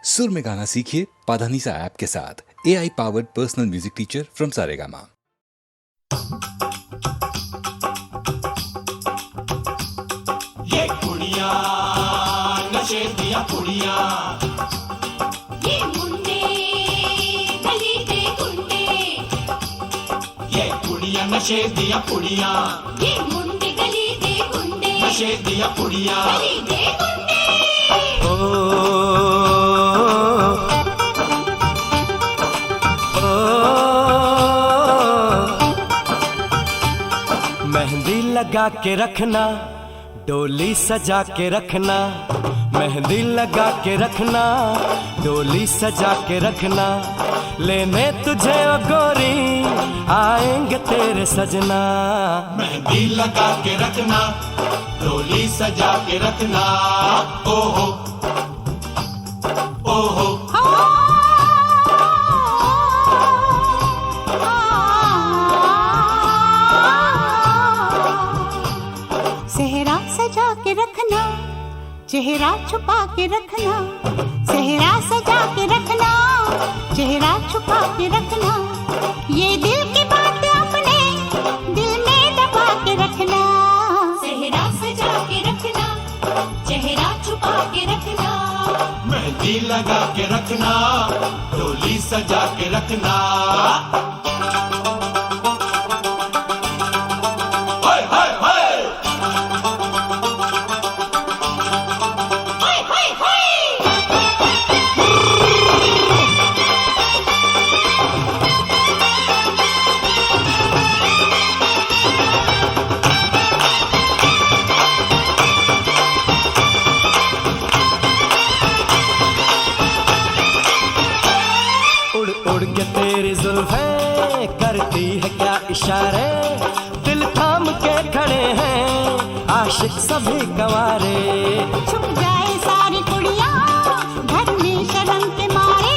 सुर में गाना सीखिए पाधानीसा ऐप के साथ। AI powered personal music teacher from Saregama. ये कुड़ियाँ नशे दिया कुड़ियाँ, ये मुंडे गली के गुंडे, ये कुड़ियाँ नशे दिया कुड़ियाँ, ये मुंडे गली के गुंडे, नशे दिया कुड़ियाँ। गली के गुंडे। मेहंदी लगा के रखना, डोली सजा के रखना, मेहंदी लगा के रखना, डोली सजा के रखना, लेने तुझे ओ गोरी आएंगे तेरे सजना। मेहंदी लगा के रखना, डोली सजा के रखना, ओहो ओहो। सेहरा सजा के रखना, चेहरा छुपा के रखना, सेहरा सजा के रखना, चेहरा छुपा के रखना, ये दिल की बात अपने दिल में दबा के रखना। सेहरा सजा के रखना, चेहरा छुपा के रखना, मेहंदी लगा के रखना, डोली सजा के रखना। हाय हाय हाय, हाय हाय हाय। उड़ उड़ के तेरी जुल्फें करती है क्या इशारे, दिल थाम के खड़े हैं आशिक सभी गंवारे। छुप जाए सारी कुड़ियाँ घर में शर्म के मारे,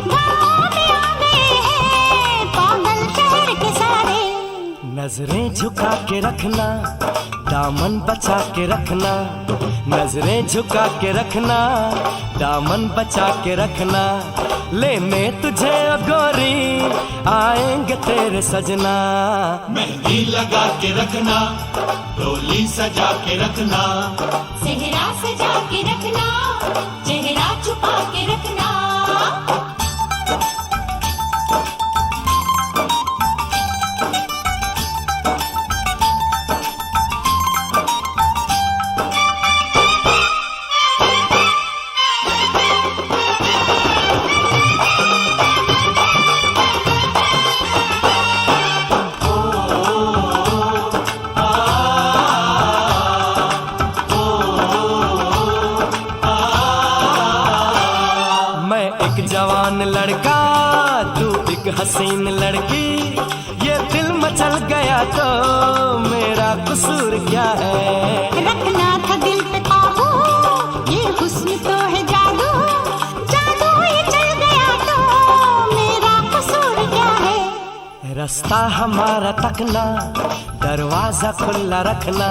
गाँव में आ गए हैं पागल शहर के सारे। नजरें झुका के रखना, दामन बचा के रखना, नजरें झुका के रखना, दामन बचा के रखना, लेने तुझे ओ गोरी आएंगे तेरे सजना। मेहंदी लगा के रखना, डोली सजा के रखना, सेहरा सजा के रखना, चेहरा छुपा के रखना। मैं एक जवान लड़का, तू एक हसीन लड़की, ये दिल मचल गया तो मेरा कसूर क्या है। रखना था दिल पे काबू, ये हुस्न तो है जादू, जादू ये चल गया तो मेरा कसूर क्या है। रास्ता हमारा तकना, दरवाजा खुला रखना,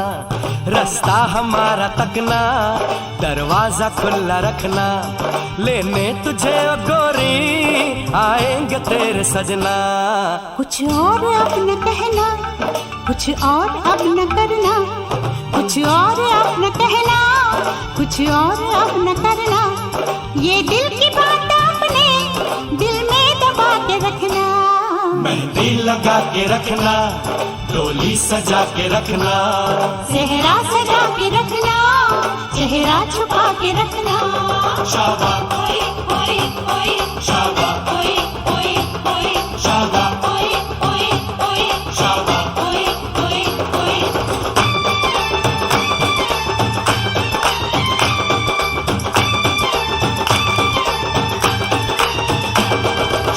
रास्ता हमारा तकना, दरवाजा खुला रखना, लेने तुझे ओ गोरी आएंगे तेरे सजना। कुछ और अब न कहना, कुछ और अब न करना, कुछ और अब न कहना, कुछ और अब न करना, ये दिल की बात अपने दिल में दबा के रखना। मेहंदी लगा के रखना, डोली सजा के रखना, सेहरा सजा के रखना, चेहरा छुपा के रखना। शाबा ओए ओए ओए, शाबा ओए ओए ओए, शाबा ओए ओए ओए, शाबा। ओए ओए ओए।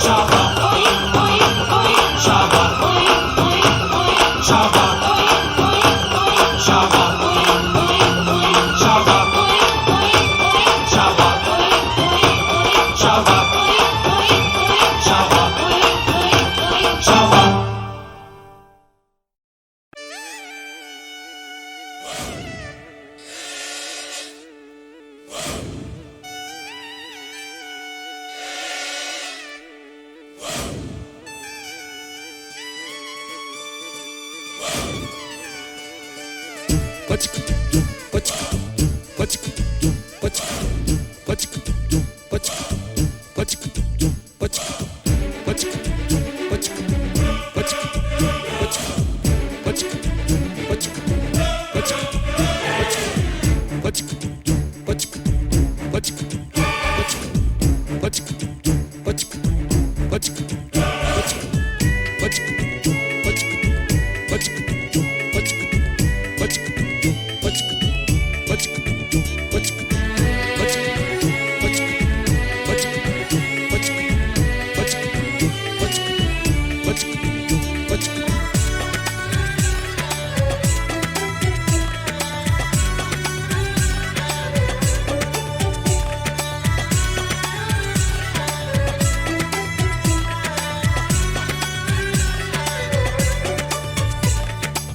शाबा ओए ओए ओए, शाबा ओए ओए ओए, शाबा ओए ओए ओए, शाबा ओए ओए ओए, शाबा ओए ओए ओए, शाबा ओए ओए ओए, शाबा ओए ओए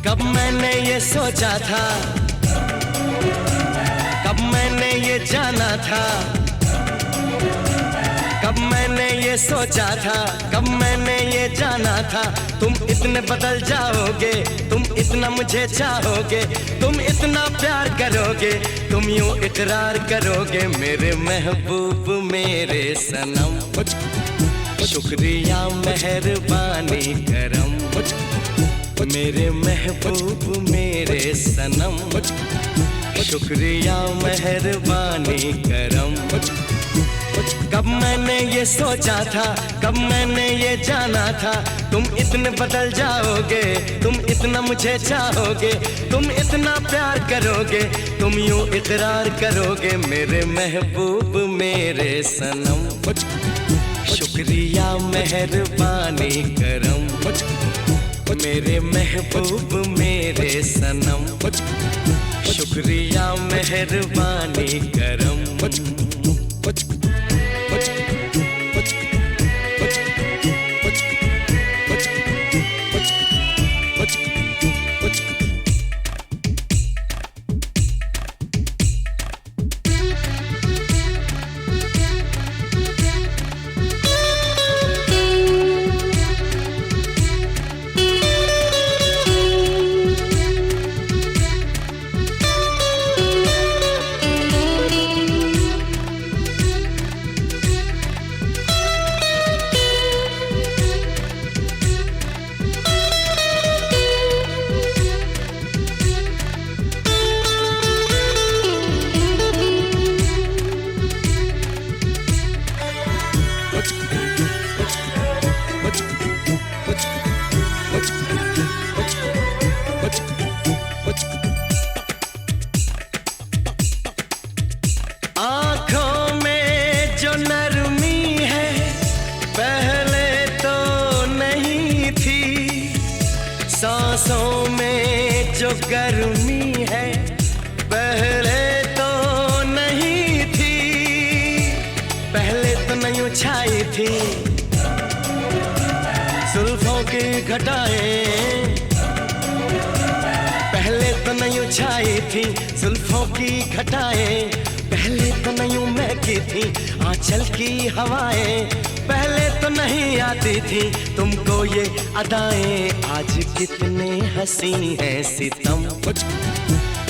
कब मैंने ये सोचा था, कब मैंने ये जाना था, कब मैंने ये सोचा था, कब मैंने ये जाना था, तुम इतने बदल जाओगे, तुम इतना मुझे चाहोगे, तुम इतना प्यार करोगे, तुम यूं इकरार करोगे मेरे महबूब मेरे सनम। शुक्रिया मेहरबानी करम मेरे महबूब मेरे सनम। शुक्रिया मेहरबानी करम। कब मैंने ये सोचा था, कब मैंने ये जाना था, तुम इतने बदल जाओगे, तुम इतना मुझे चाहोगे, तुम इतना प्यार करोगे, तुम यूं इकरार करोगे मेरे महबूब मेरे सनम। शुक्रिया मेहरबानी करम मेरे महबूब मेरे सनम। शुक्रिया मेहरबानी करम। आँखों में जो नरमी है पहले तो नहीं थी, सांसों में जो गर्मी है पहले तो नहीं थी, पहले तो नहीं छाई थी जुल्फों की घटाएं, पहले तो नहीं छाई थी जुल्फों की घटाएं, पहले तो नहीं महकी थी आंचल की हवाएं, पहले तो नहीं आती थी तुमको ये अदाएं, आज कितने हंसी हैं सितम।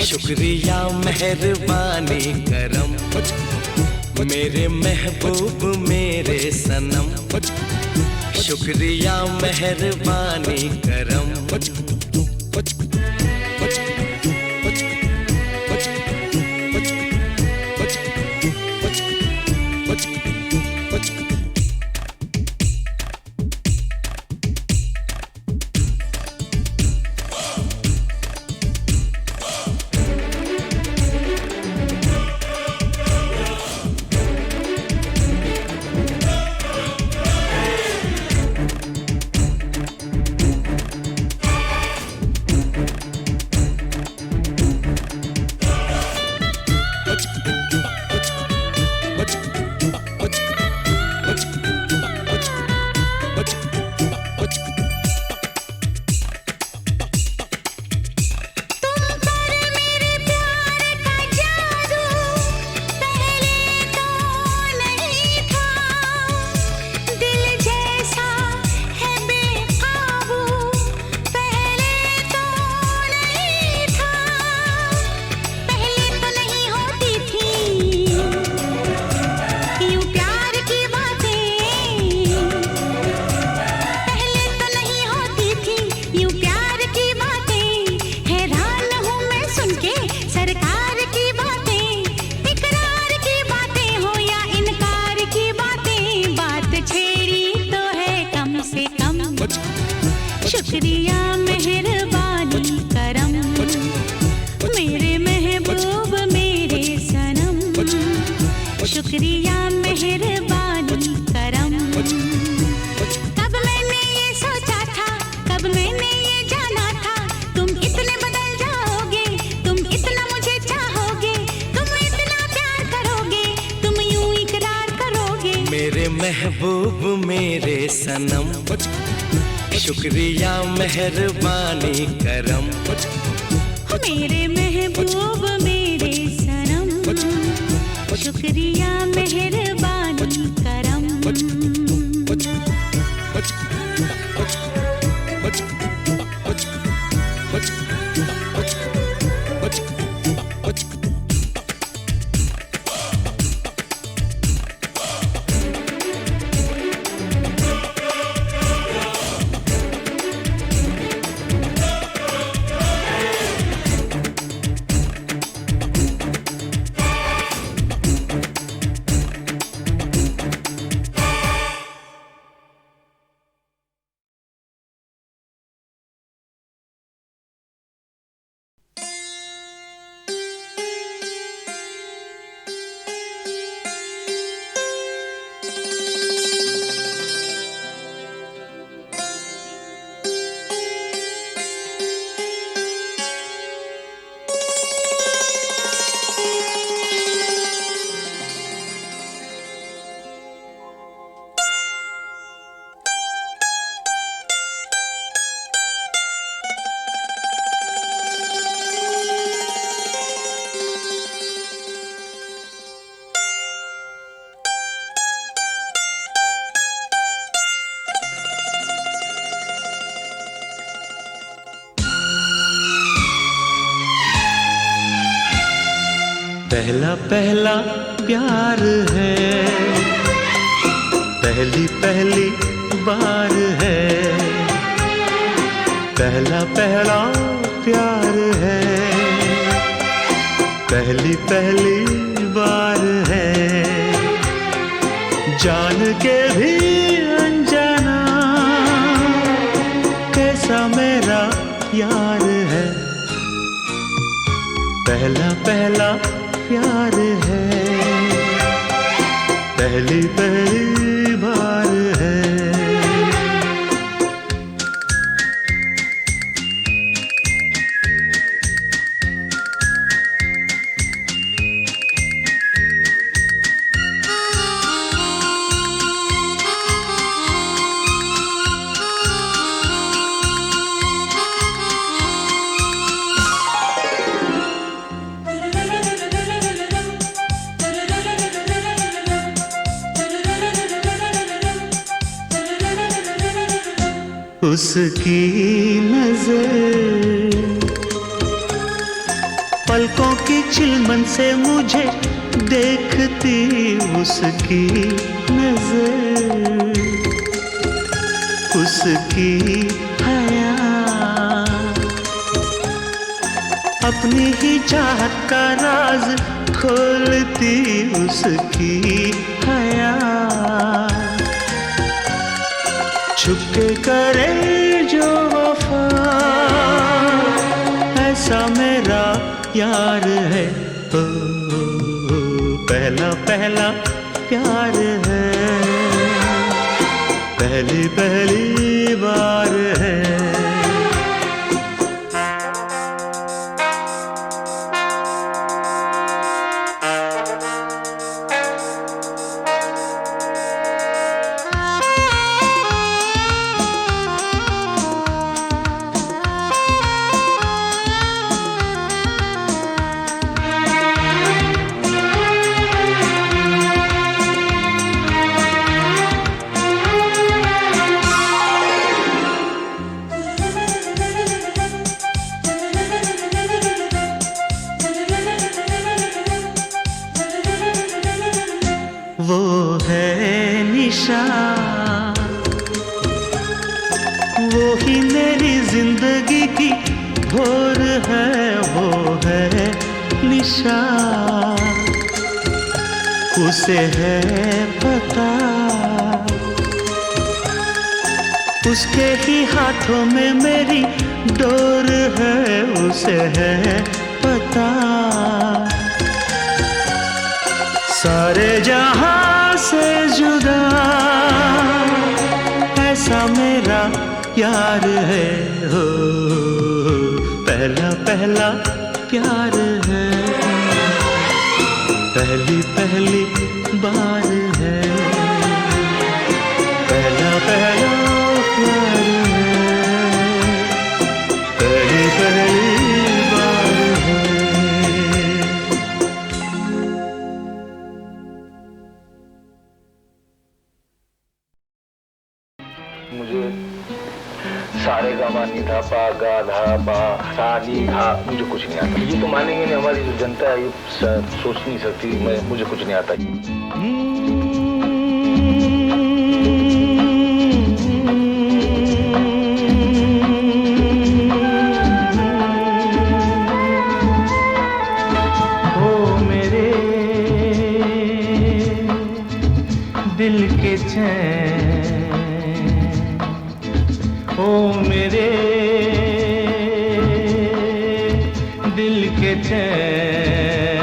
शुक्रिया मेहरबानी करम मेरे महबूब मेरे सनम। शुक्रिया मेहरबानी करम। मेरे महबूब मेरे सनम, शुक्रिया मेहरबानी करम। मेरे महबूब मेरे सनम, शुक्रिया मेहरबानी करम। पहला पहला प्यार है, पहली पहली बार है। पहला पहला प्यार है, पहली पहली बार है। जान के भी अनजाना कैसा मेरा यार है। पहला पहला प्यार है, पहली पहली बार है। उसकी नजर पलकों की चिलमन से मुझे देखती, उसकी नजर, उसकी हया अपनी ही चाहत का राज खोलती, उसकी हया छुपके करे जो वफा, ऐसा मेरा यार है। ओ, पहला पहला प्यार है, पहली पहली बार है। वो है निशा, वो ही मेरी जिंदगी की भोर है। वो है निशा, उसे है पता, उसके ही हाथों में मेरी डोर है। उसे है पता, सारे जहां से जुदा ऐसा मेरा यार है। हो पहला पहला प्यार है, पहली पहली बार है। मुझे सारे गामा नी धा पा गा धा पा सा नी धा मुझे कुछ नहीं आता। ये तो मानेंगे नहीं, हमारी जो जनता है ये सोच नहीं सकती। मुझे कुछ नहीं आता। ओ मेरे दिल के चैन, ओ मेरे दिल के चैन,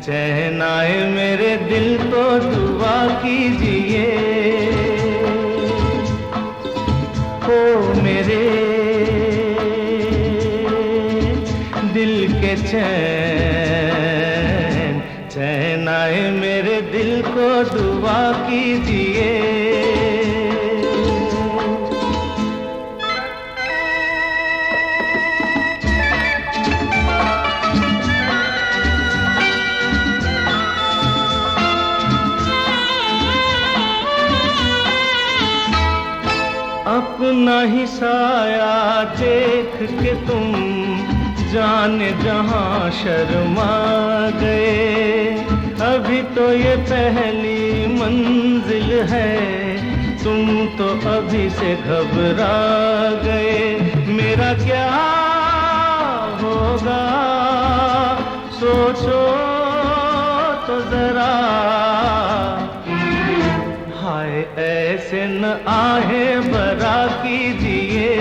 चैन आए मेरे दिल को दुआ कीजिए। ओ मेरे दिल के चैन, चैन आए मेरे दिल को दुआ कीजिए। अपना ही साया देख के तुम जाने जहां शर्मा गए। अभी तो ये पहली मंजिल है, तुम तो अभी से घबरा गए। मेरा क्या होगा सोचो तो जरा, हाय ऐसे न आहे बरा कीजिए।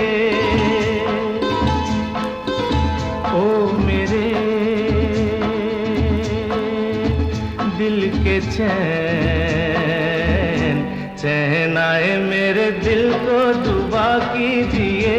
ओ मेरे दिल के चैन, चैन आए मेरे दिल को दुआ कीजिए।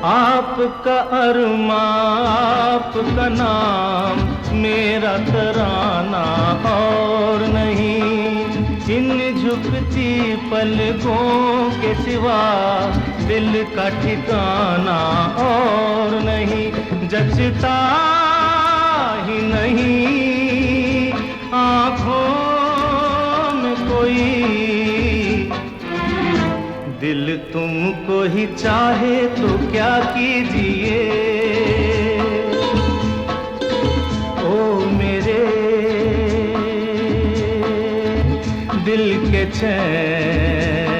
आपका अरमा आपका नाम मेरा तराना और नहीं। इन झुकती पलकों के सिवा दिल का ठिकाना और नहीं। जचता ही नहीं आँखों में कोई, दिल तुमको ही चाहे तो क्या कीजिए। ओ मेरे दिल के चैन,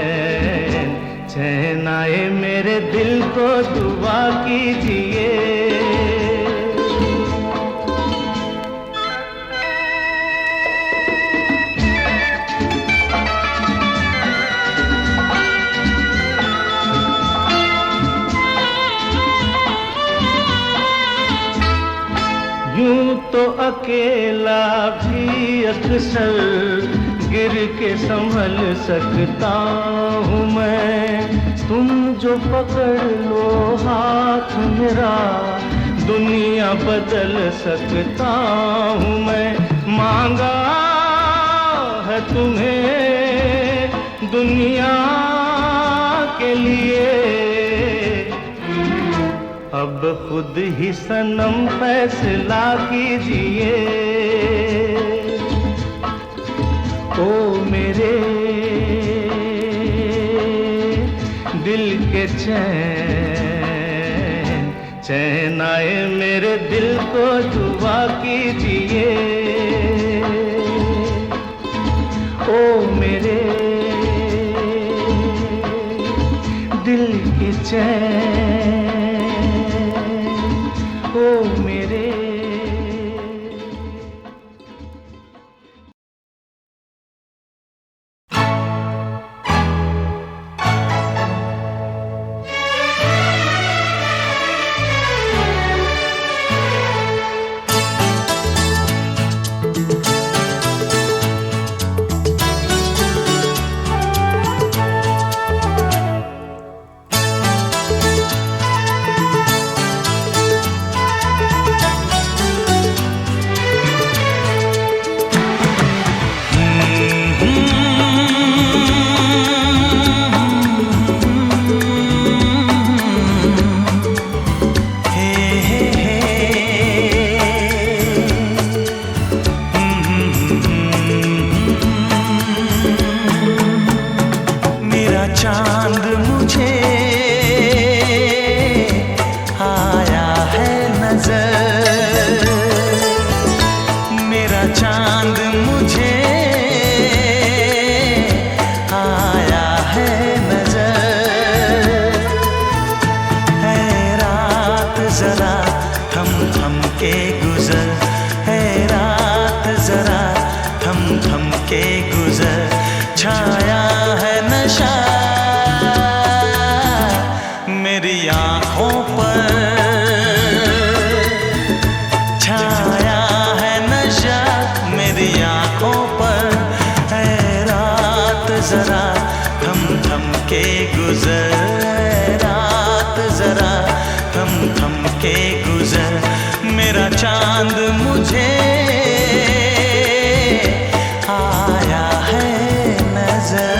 चैन आए मेरे दिल को दुआ कीजिए। यूं तो अकेला भी अक्सर गिर के संभल सकता हूँ मैं। तुम जो पकड़ लो हाथ मेरा दुनिया बदल सकता हूँ मैं। मांगा है तुम्हें दुनिया के लिए, अब खुद ही सनम फैसला कीजिए। ओ मेरे दिल के चैन, चैन आए मेरे दिल को दुआ कीजिए। ओ मेरे दिल के चैन, ओ मेरे नजर, मेरा चांद मुझे आया है नजर। है रात जरा थम थम के गुजर, है रात जरा थम थम के गुजर। छाया है नशा मेरी आँखों पर, छाया है नशा मेरी आँखों पर। है रात जरा थम थम के गुजर, है रात जरा थम थम के गुजर। मेरा चांद मुझे आया है नजर।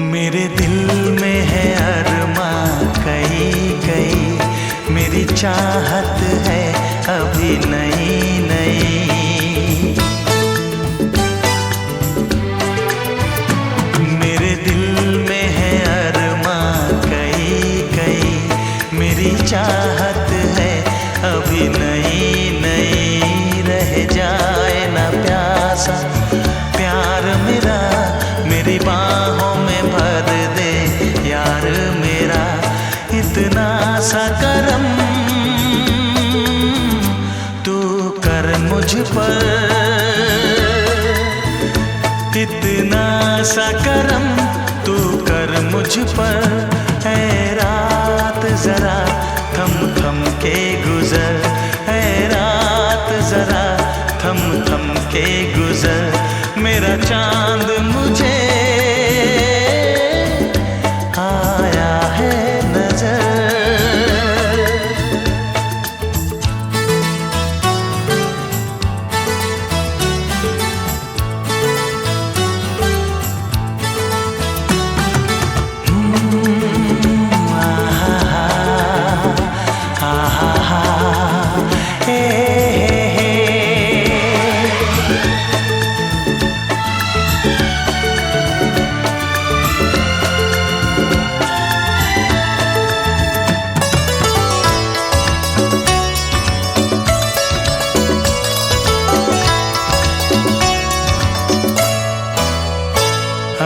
मेरे दिल में है अरमां कई कई, मेरी चाहत है अभी नई नई। मेरे दिल में है अरमां कई कई, मेरी चाहत है अभी नई नई। रह जाए ना प्यासा प्यार मेरा, मेरी बाहों में भर दे यार मेरा। इतना सा करम तू कर मुझ पर, इतना सा करम तू कर मुझ पर। है रात जरा थम थम के गुजर, है रात जरा थम थम के गुजर। मेरा चांद मुझे आया है नजर।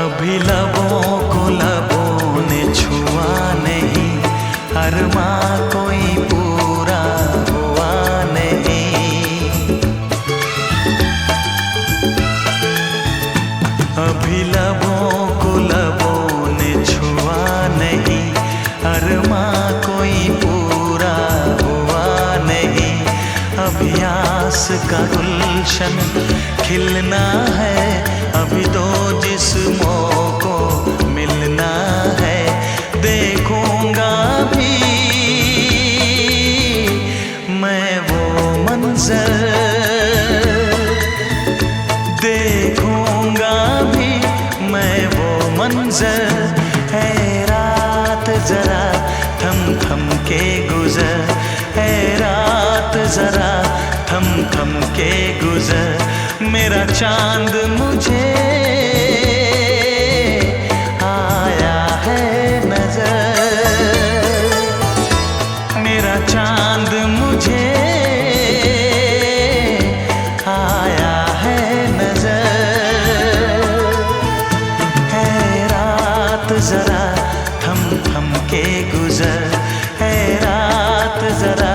अभी लबों को लबों ने छुआ नहीं, अरमां कोई पूरा हुआ नहीं। अभी लबों को लबों ने छुआ नहीं, अरमां कोई पूरा हुआ नहीं। अभी आस का गुलशन खिलना है, अभी दो जिस्मों को मिलना है। देखूंगा भी मैं वो मंजर, देखूंगा भी मैं वो मंजर। है रात जरा थम थम के गुजर, है रात जरा थम थम के गुजर। मेरा चांद मुझे आया है नजर, मेरा चांद मुझे आया है नजर। है रात जरा थम थम के गुजर, है रात जरा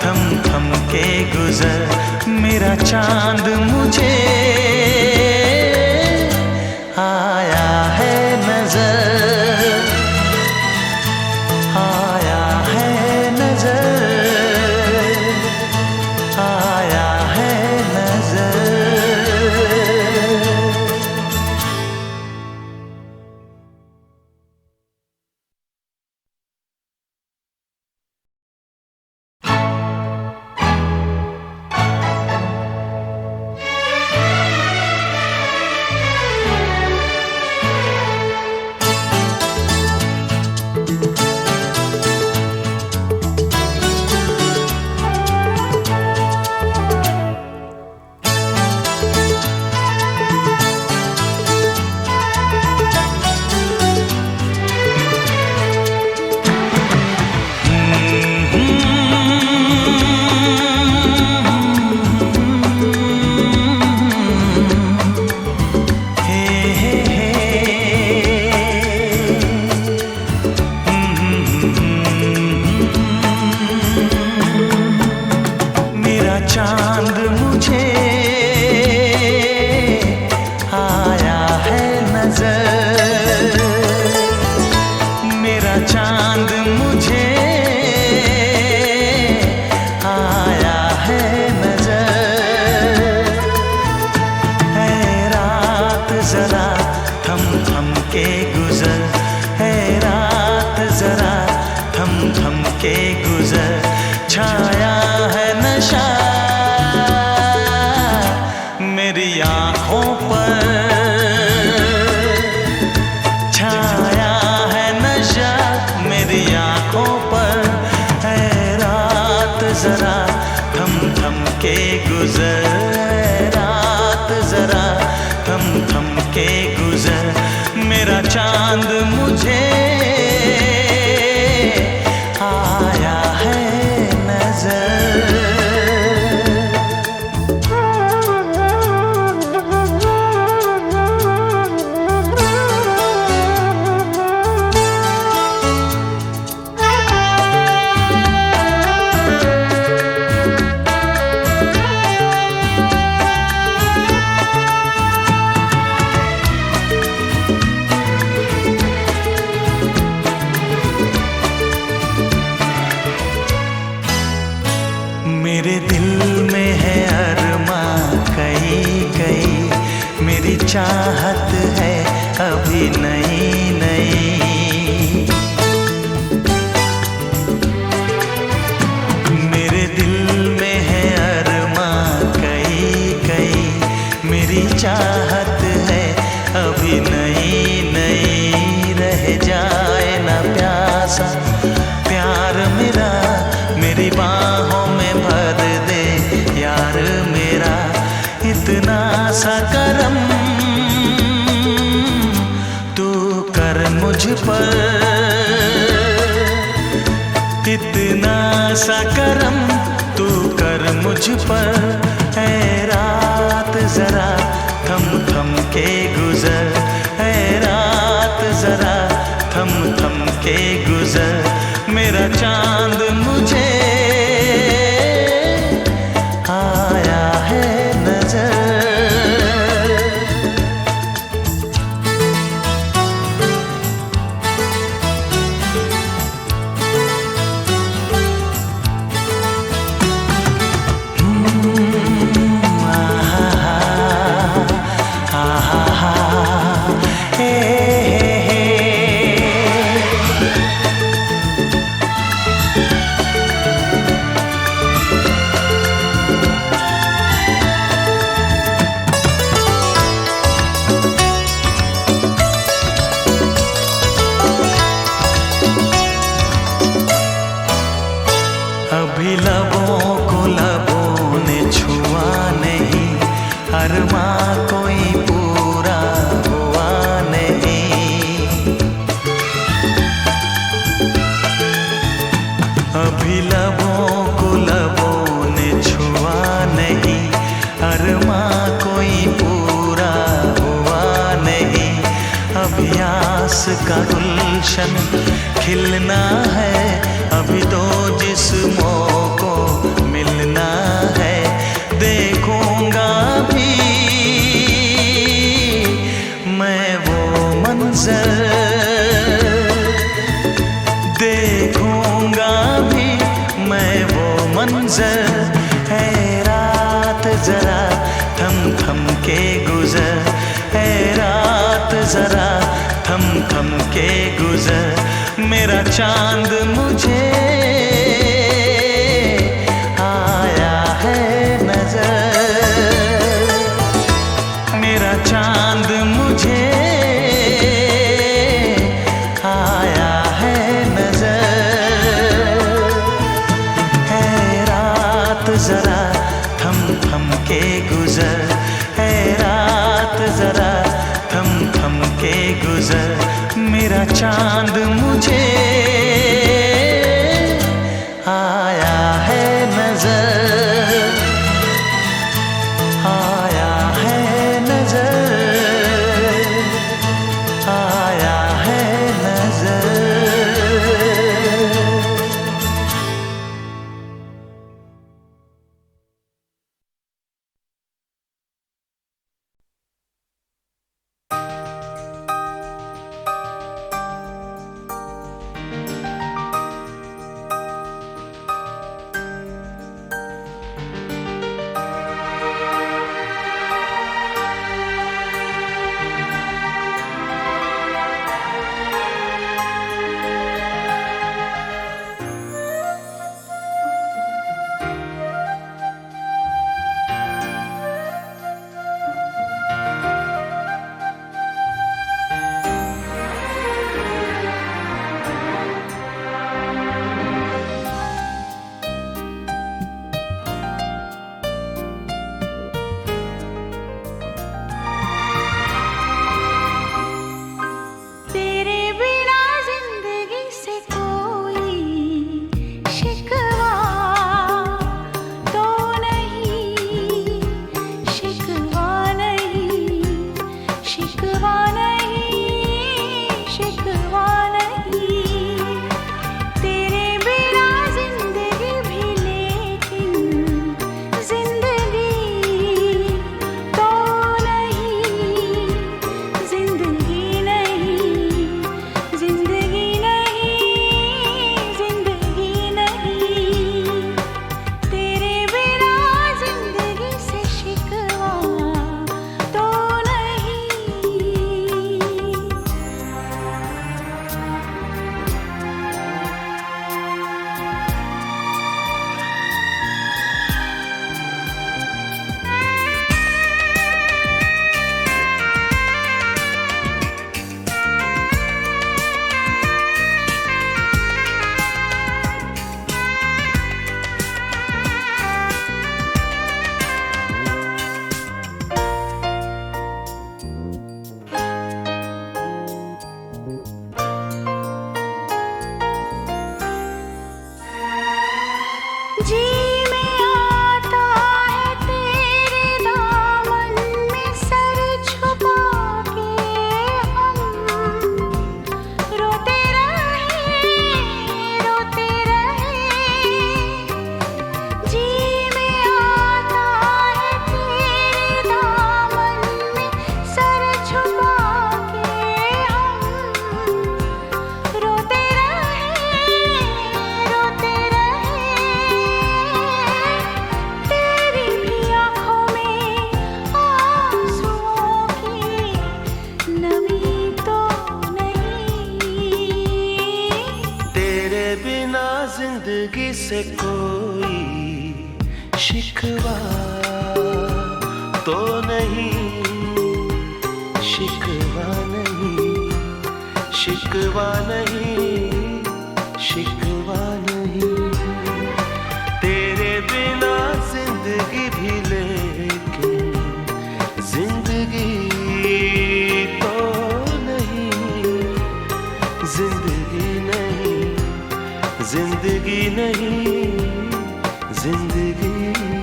थम थम के गुजर। मेरा चांद मुझे आया है नजर, आया है नजर, आया है नजर। चांद मुझे आया है नजर, मेरा चांद मुझे आया है नजर। है रात जरा थम थम के गुजर, है रात जरा थम थम के गुजर, छाया है नशा मेरी आँखों पर, छाया है नशा मेरी आँखों पर। है रात जरा थम थम के गुजर, है रात जरा थम थम के गुजर, मेरा चांद मुझे आया है नजर। मेरे दिल में है अरमां कई कई, मेरी चाहत है अभी नई नई। मेरे दिल में है अरमां कई कई, मेरी चाहत है अभी नई नई। रह जाए ना प्यासा प्यार मेरा, मेरी बाहों में भर दे यार मेरा। इतना सा करम तू कर मुझ पर, इतना सा करम तू कर मुझ पर। है रात जरा थम थम के गुजर, है रात जरा थम थम के गुजर, मेरा चांद मुझे आया है नजर। अभी लबों को लबों ने छुआ नहीं, अरमां कोई पूरा हुआ नहीं। अभी लबों को लबों ने छुआ नहीं, अरमां कोई पूरा हुआ नहीं। अभी आस का गुलशन खिलना है, अभी तो जिस्मों को मिलना है। देखूंगा भी मैं वो मंजर, देखूंगा भी मैं वो मंजर। है रात जरा थम थम के गुजर, है रात जरा थम थम के गुजर, मेरा चांद मुझे आया है नजर, मेरा चांद मुझे आया है नजर। है रात जरा थम थम के गुजर, है रात जरा थम थम के गुजर, मेरा चांद मुझे आया है नजर, आया है नजर, आया है नजर। से कोई शिकवा तो नहीं, शिकवा नहीं, शिकवा नहीं, शिकवा नहीं। तेरे बिना जिंदगी भी लेकिन जिंदगी तो नहीं, जिंदगी नहीं, जिंदगी नहीं, जिंदगी नहीं।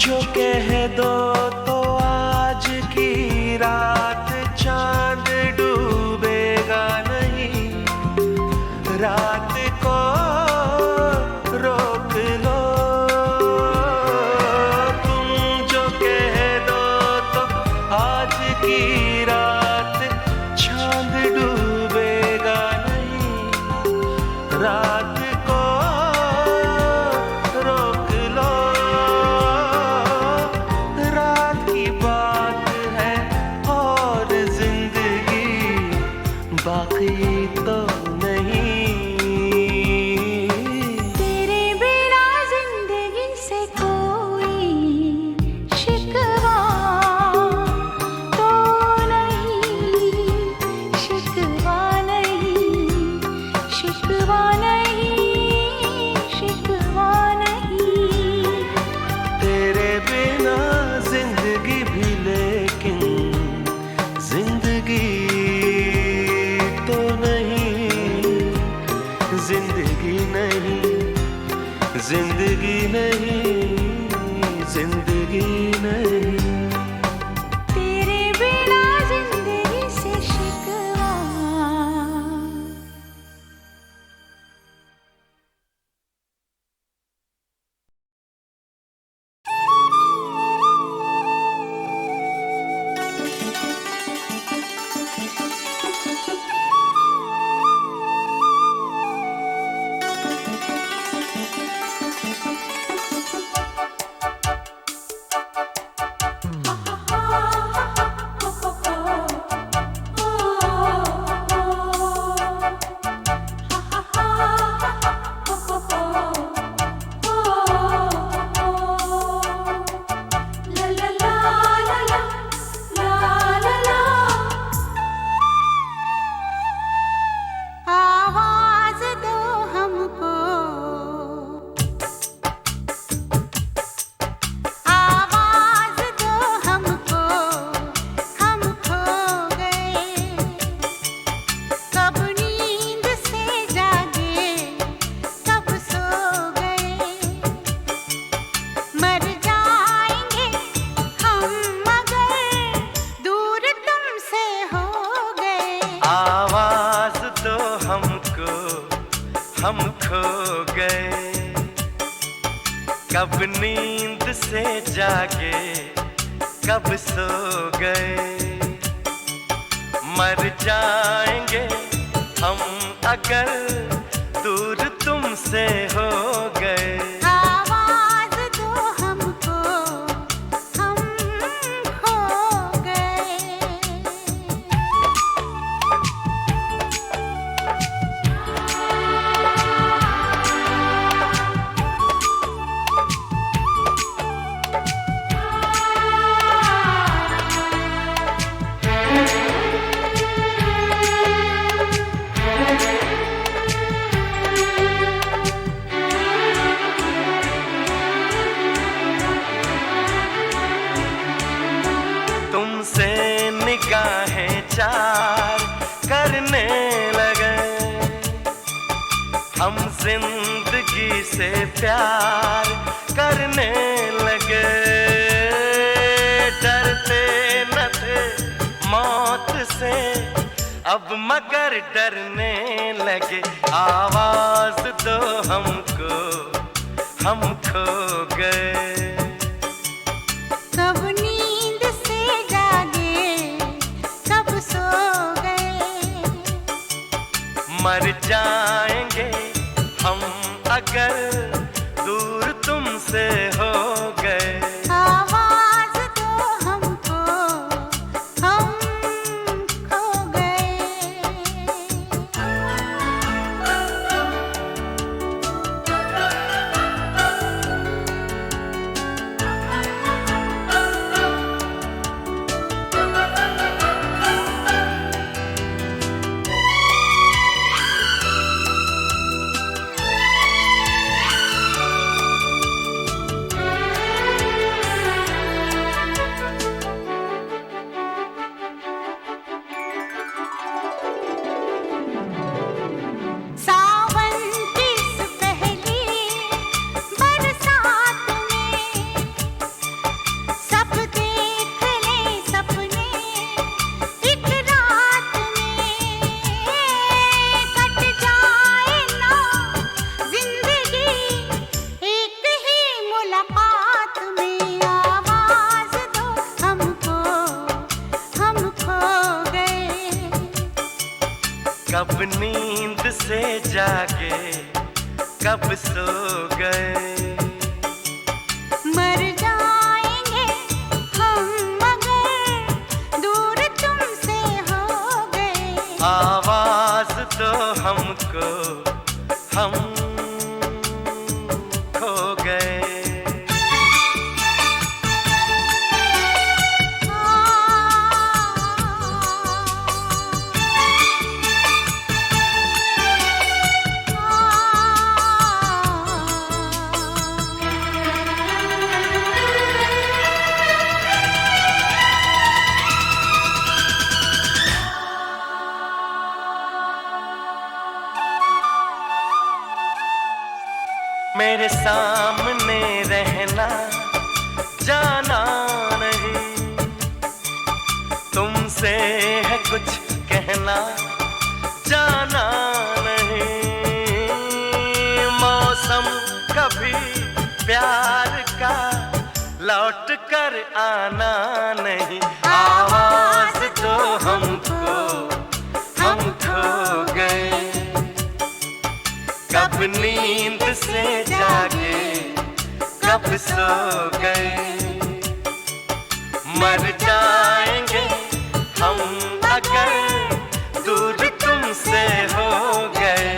जो कह दो तो आज की रात चांद डूबेगा नहीं, रात को रोक लो। तुम जो कह दो तो आज की रात चांद डूबेगा नहीं, रात को रोक लो। बाकी तो नहीं, तेरे बिना जिंदगी से कोई शिकवा तो नहीं, शिकवा नहीं, शिकवा नहीं, शिकवा नहीं। तेरे बिना जिंदगी भी लेकिन जिंदगी तो नहीं, जिंदगी नहीं, जिंदगी नहीं, जिंदगी नहीं। तेरे बिना जिंदगी से शिकवा। हम खो गए, कब नींद से जागे, कब सो गए। मर जाएंगे हम अगर दूर तुमसे हो गए। आवाज दो हमको, हम खो गए। तुमसे निगाहें चार करने लगे, हम जिंदगी से प्यार करने लगे। डरते न थे मगर डरने लगे, आवाज दो हमको, हम खो गए। कब नींद से जागे, कब सो गए। मर जाएंगे हम अगर दूर तुमसे हो गए। आवाज दो हमको, हम खो गए। सावन की इस पहली बरसात में सब देख ले सपने एक रात में। कट जाए ना जिंदगी एक ही मुलाकात में। आवाज दो हमको, हम खो गए। कब नींद से जागे, कब सो गए। मर जाएंगे हम मगर दूर तुमसे हो गए। आवाज दो हमको, हम खो गए। मेरे सामने रहना, जाना नहीं। तुमसे है कुछ कहना, जाना नहीं। मौसम कभी प्यार का लौट कर आना नहीं। आवाज दो हमको, हम खो गए। कब नींद से जागे, कब सो गए। मर जाएंगे हम अगर दूर तुमसे हो गए।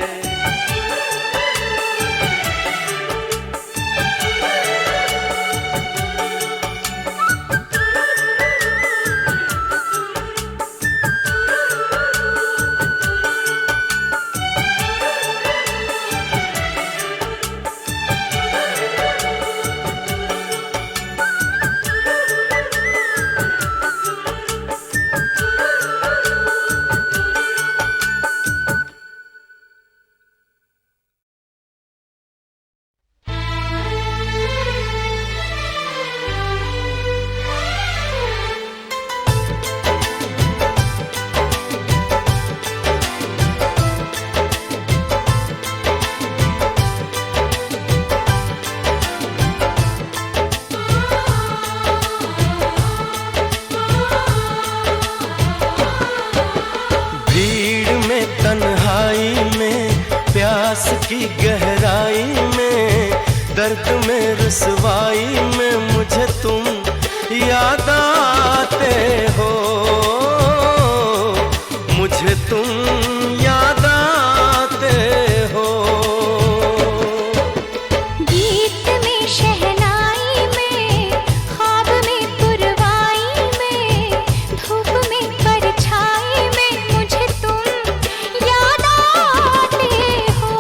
की गहराई में, दर्द में रुसवाई में मुझे तुम याद आते हो, मुझे तुम याद आते हो। गीत में शहनाई में, ख्वाब में पुरवाई में, धूप में परछाई में मुझे तुम याद आते हो,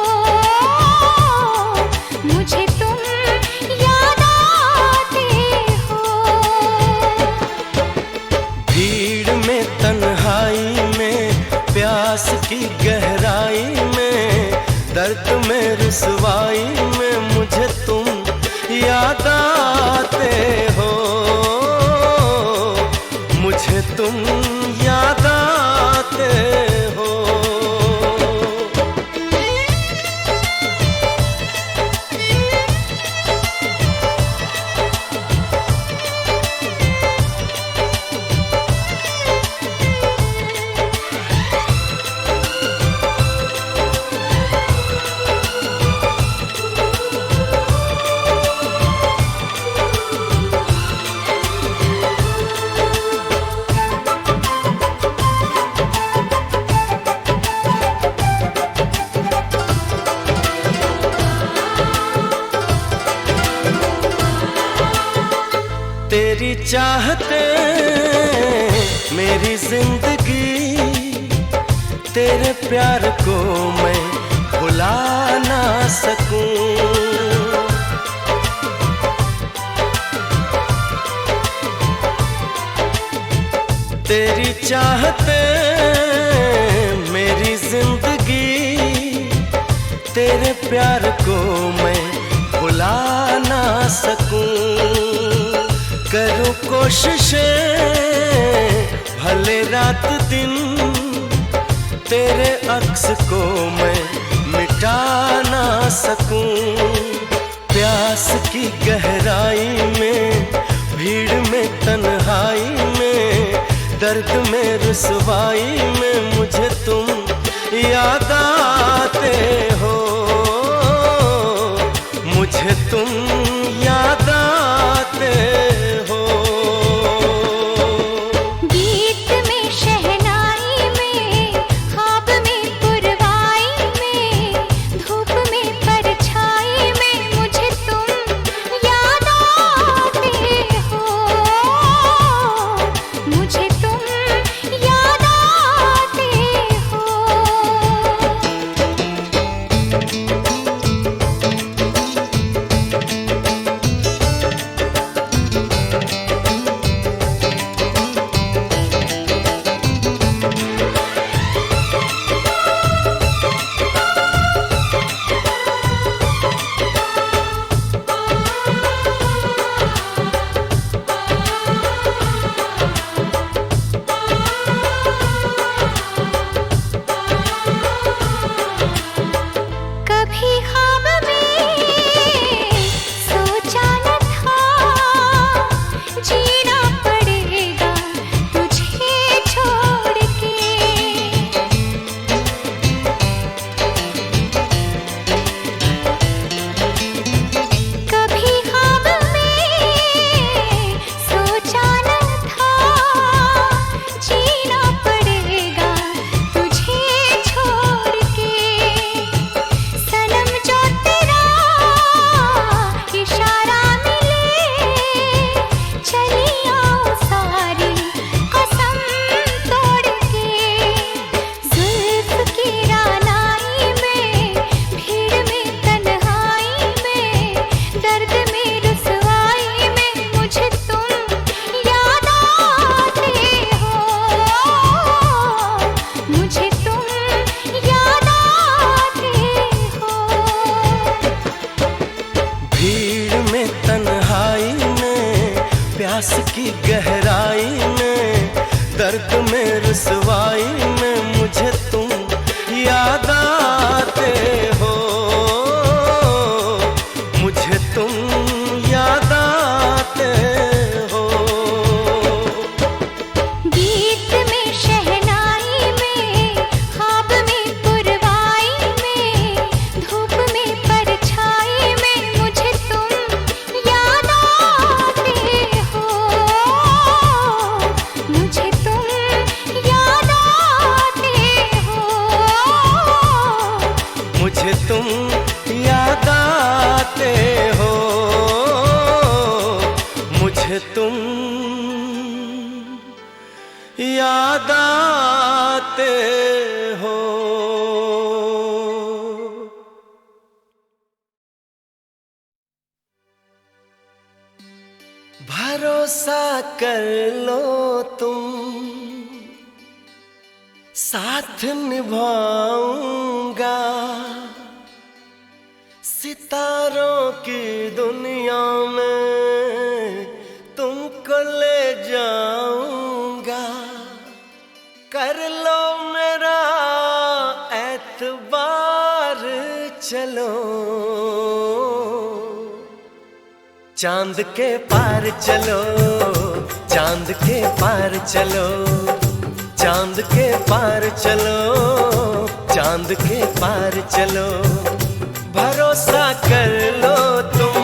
मुझे तुम याद आते हो। भीड़ में तन्हाई में, प्यास की गहराई में, दर्द में रुसवाई में मुझे तुम याद आते हो, मुझे तुम याद आते हो। तेरी चाहते मेरी जिंदगी, तेरे प्यार को मैं भुला ना सकूं। तेरी चाहते मेरी जिंदगी, तेरे प्यार को मैं भुला ना सकूं। करूं कोशिशें भले रात दिन, तेरे अक्स को मैं मिटा ना सकूं। प्यास की गहराई में, भीड़ में, तन्हाई में, दर्द में, रुसवाई में मुझे तुम याद आते हो। मुझे तुम याद आते हो। गीत में, शहनाई में, ख्वाब में, पुरवाई में, धूप में, परछाई में मुझे तुम याद आते हो। मुझे तुम याद आते हो। कभी ख्वाब में सोचा न था, जीना पड़ेगा तुझे छोड़ के। कभी ख्वाब में सोचा न था, जीना पड़ेगा तुझे छोड़ के। सनम जो तेरा इशारा मिले, चली आओ सारी कसम तोड़ के। जुल्फ की रानाई में, भीड़ में, तन्हाई में, दर्द में, रुसवाई में मुझे तुम याद आते हो। मुझे तुम याद आते हो। भीड़ में, तन्हाई में, प्यास की गहराई में, दर्द में, रुसवाई में मुझे तुम याद आते हो। मुझे तुम याद आते हो। गीत में, शहनाई में, ख्वाब में, पुरवाई में, धूप में, परछाई में मुझे तुम याद आते हो। मुझे तुम याद आते हो। मुझे तुम याद आते हो। मुझे तुम याद आते हो। भरोसा कर लो तुम, साथ निभाऊंगा। सितारों की दुनिया में तुमको ले जाऊंगा। कर लो मेरा एतबार, चलो चांद के पार चलो, चांद के पार चलो, चांद के पार चलो, चांद के पार चलो। भरोसा कर लो तुम,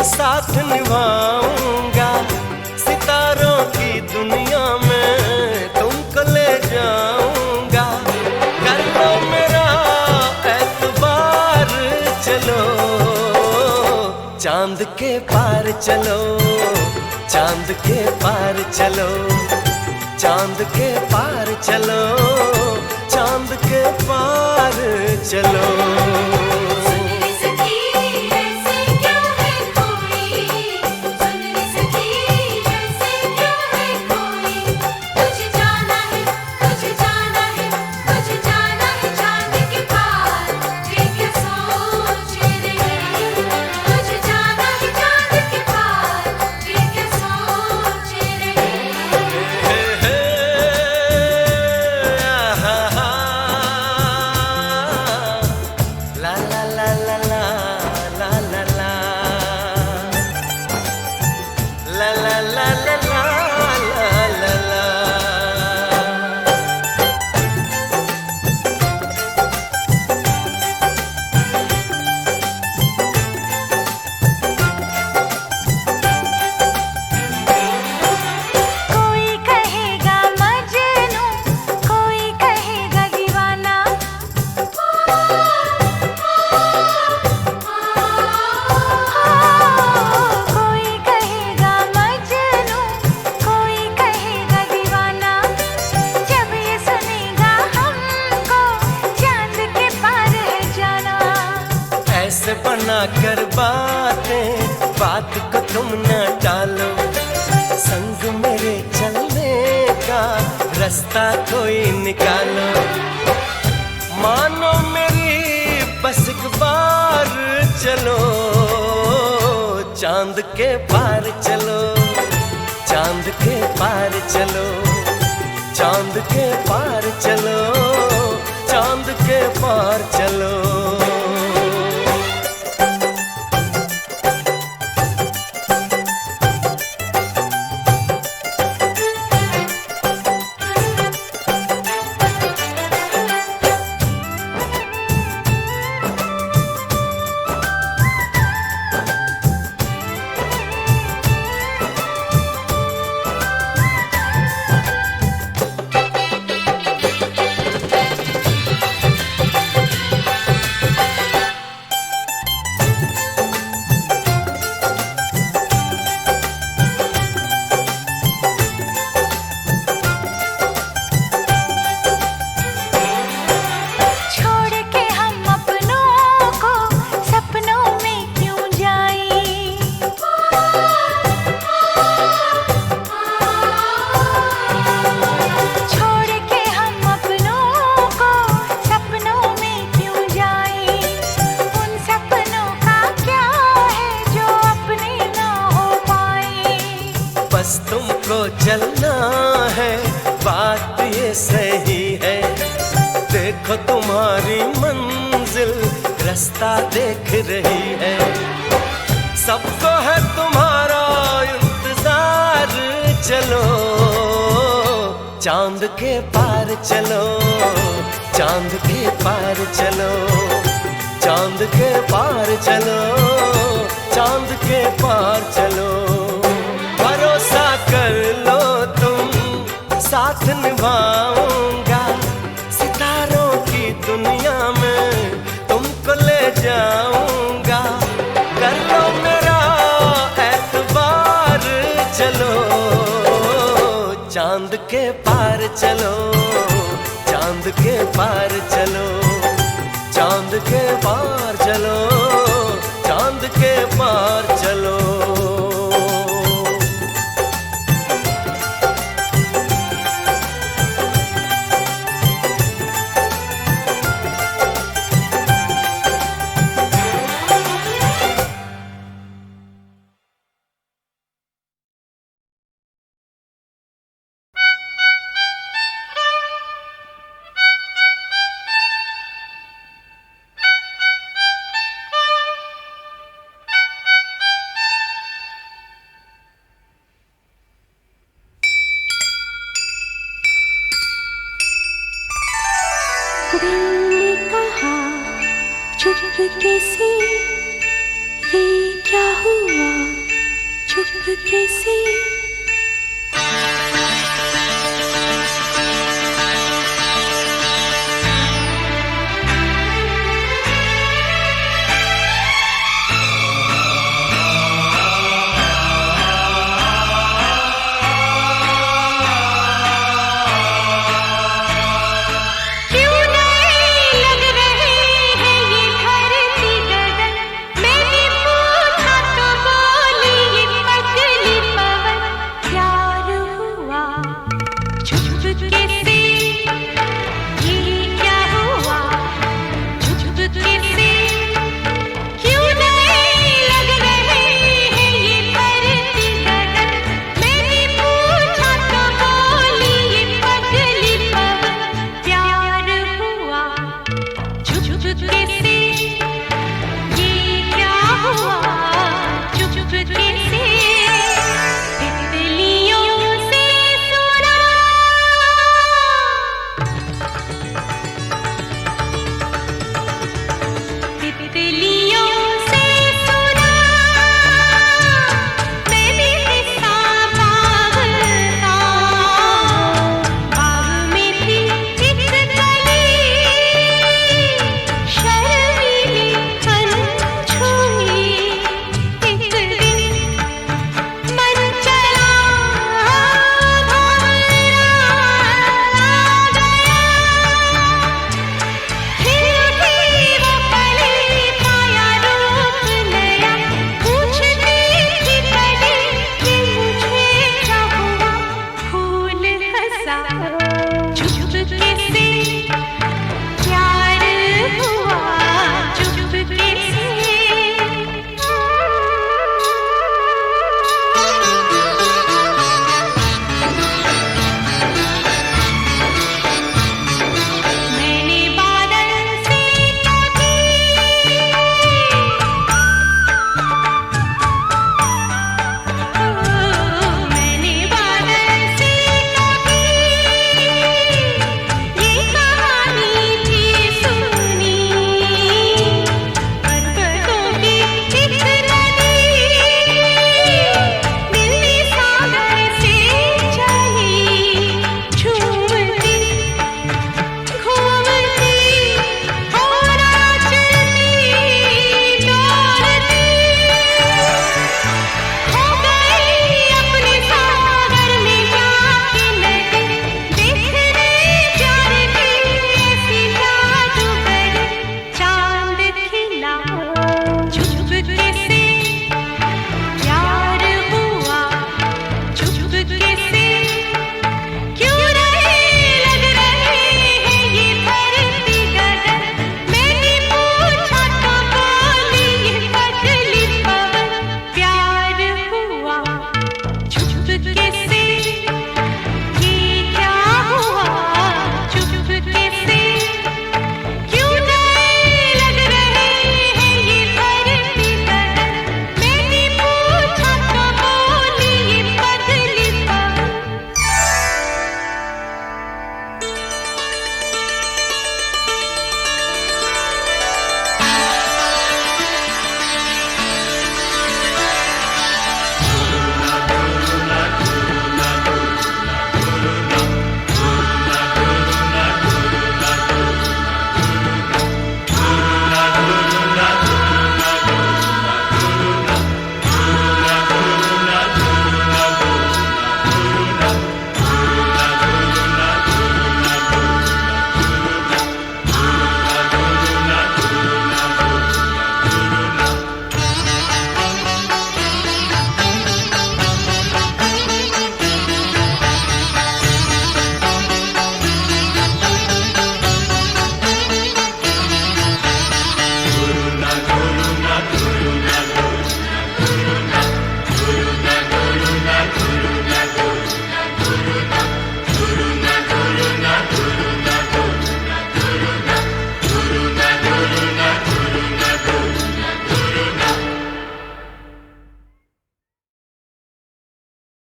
साथ निभाऊंगा। सितारों की दुनिया में तुमको ले जाऊंगा। कर लो मेरा एतबार, चलो चांद के पार चलो, चांद के पार चलो, चांद के पार चलो, चांद के पार चलो। कर बातें, बात को तुम न टालो, संग मेरे चलने का रास्ता कोई निकालो। मानो मेरी बस एक बार चलो, चांद के पार चलो, चांद के पार चलो, चांद के पार चलो, चांद के पार चलो। चलना है, बात ये सही है, देखो तुम्हारी मंजिल रास्ता देख रही है। सबको है तुम्हारा इंतजार, चलो चांद के पार चलो, चांद के पार चलो, चांद के पार चलो, चांद के पार चलो। भरोसा कर लो तुम, साथ निभाऊंगा, सितारों की दुनिया में तुमको ले जाऊंगा। कर लो मेरा एतबार, चलो चांद के पार चलो, चांद के पार चलो, चांद के पार चलो, चांद के पार चलो। दिल ने कहा चुपके से, ये क्या हुआ चुपके से। चुपके